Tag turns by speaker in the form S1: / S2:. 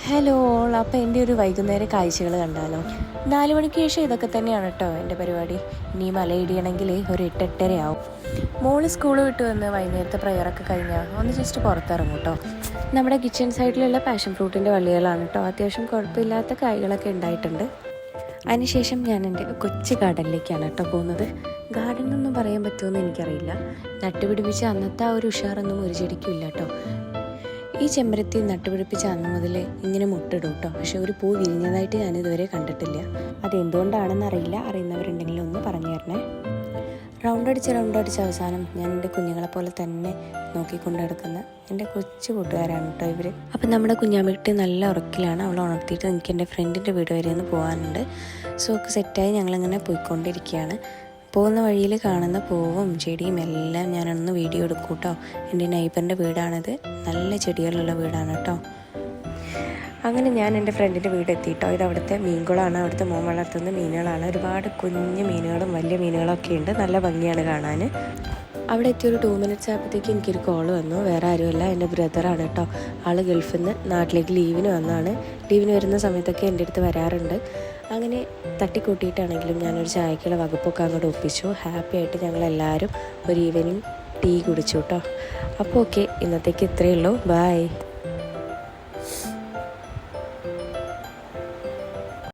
S1: Hello all, അപ്പോൾ എൻ്റെ ഒരു വൈകുന്നേര കാഴ്ചകൾ കണ്ടാലോ. 4 മണിക്ക് ശേഷം ഇതൊക്കെ തന്നെയാണ് കേട്ടോ എൻ്റെ പരിപാടി. ഇനി മലയിടിയണമെങ്കിൽ ഒരു 8-8:30 ആവും. മോള് സ്കൂൾ വിട്ട് വന്ന് വൈകുന്നേരത്തെ പ്രയറൊക്കെ കഴിഞ്ഞാൽ ഒന്ന് ജസ്റ്റ് പുറത്തിറങ്ങും കേട്ടോ. നമ്മുടെ കിച്ചൺ സൈഡിലുള്ള പാഷൻ ഫ്രൂട്ടിൻ്റെ വള്ളികളാണ് കേട്ടോ. അത്യാവശ്യം കുഴപ്പമില്ലാത്ത കായ്കളൊക്കെ ഉണ്ടായിട്ടുണ്ട്. അതിനുശേഷം ഞാൻ എൻ്റെ കൊച്ചു ഗാർഡനിലേക്കാണ് കേട്ടോ പോകുന്നത്. ഗാർഡൻ എന്നൊന്നും പറയാൻ പറ്റുമെന്ന് എനിക്കറിയില്ല. നട്ടുപിടിപ്പിച്ച അന്നത്തെ ആ ഒരു ഉഷാറൊന്നും ഒരു ചെടിക്കും ഇല്ല കേട്ടോ. ഈ ചെമ്പരത്തി നട്ടുപിടിപ്പിച്ച അന്ന് മുതൽ ഇങ്ങനെ മുട്ടിടും കേട്ടോ. പക്ഷെ ഒരു പൂ വിരിഞ്ഞതായിട്ട് ഞാനിതുവരെ കണ്ടിട്ടില്ല. അതെന്തുകൊണ്ടാണെന്ന് അറിയില്ല. അറിയുന്നവരുണ്ടെങ്കിൽ ഒന്ന് പറഞ്ഞു തരണേ. റൗണ്ട് അടിച്ച് അവസാനം ഞാൻ എൻ്റെ കുഞ്ഞുങ്ങളെ പോലെ തന്നെ നോക്കിക്കൊണ്ട് നടക്കുന്ന എൻ്റെ കൊച്ചു കൂട്ടുകാരാണ് കേട്ടോ ഇവർ. അപ്പം നമ്മുടെ കുഞ്ഞാമ്മയ്ക്ക് നല്ല ഉറക്കിലാണ്. അവൾ ഉണർത്തിയിട്ട് എനിക്ക് എൻ്റെ ഫ്രണ്ടിൻ്റെ വീട് വരെ ഒന്ന് പോകാനുണ്ട്. സോ ഒക്കെ സെറ്റായി ഞങ്ങളിങ്ങനെ പോയിക്കൊണ്ടിരിക്കുകയാണ്. പോകുന്ന വഴിയിൽ കാണുന്ന പൂവും ചെടിയും എല്ലാം ഞാനൊന്ന് വീഡിയോ എടുക്കും കേട്ടോ. എൻ്റെ നൈബറിൻ്റെ വീടാണിത്. നല്ല ചെടികളുള്ള വീടാണ് കേട്ടോ. അങ്ങനെ ഞാൻ എൻ്റെ ഫ്രണ്ടിൻ്റെ വീട് എത്തിയിട്ടോ. ഇത് അവിടുത്തെ മീൻകുളമാണ്. അവിടുത്തെ മോൻ വളർത്തുന്ന മീനുകളാണ്. ഒരുപാട് കുഞ്ഞു മീനുകളും വലിയ മീനുകളൊക്കെ ഉണ്ട്. നല്ല ഭംഗിയാണ് കാണാൻ. അവിടെ എത്തിയൊരു 2 മിനിറ്റ്സ് ആയപ്പോഴത്തേക്ക് എനിക്കൊരു കോൾ വന്നു. വേറെ ആരുമല്ല, എൻ്റെ ബ്രദറാണ് കേട്ടോ. ആൾ ഗൾഫിൽ നിന്ന് നാട്ടിലേക്ക് ലീവിന് വന്നതാണ്. ലീവിന് വരുന്ന സമയത്തൊക്കെ എൻ്റെ അടുത്ത് വരാറുണ്ട്. അങ്ങനെ തട്ടിക്കൂട്ടിയിട്ടാണെങ്കിലും ഞാനൊരു ചായക്കുള്ള വകുപ്പൊക്കെ അങ്ങോട്ട് ഒപ്പിച്ചു. ഹാപ്പി ആയിട്ട് ഞങ്ങളെല്ലാവരും ഒരു ഈവനിങ് ടീ കുടിച്ചു കേട്ടോ. അപ്പോൾ ഓക്കെ, ഇന്നത്തേക്ക് ഇത്രയേ ഉള്ളൂ. ബൈ.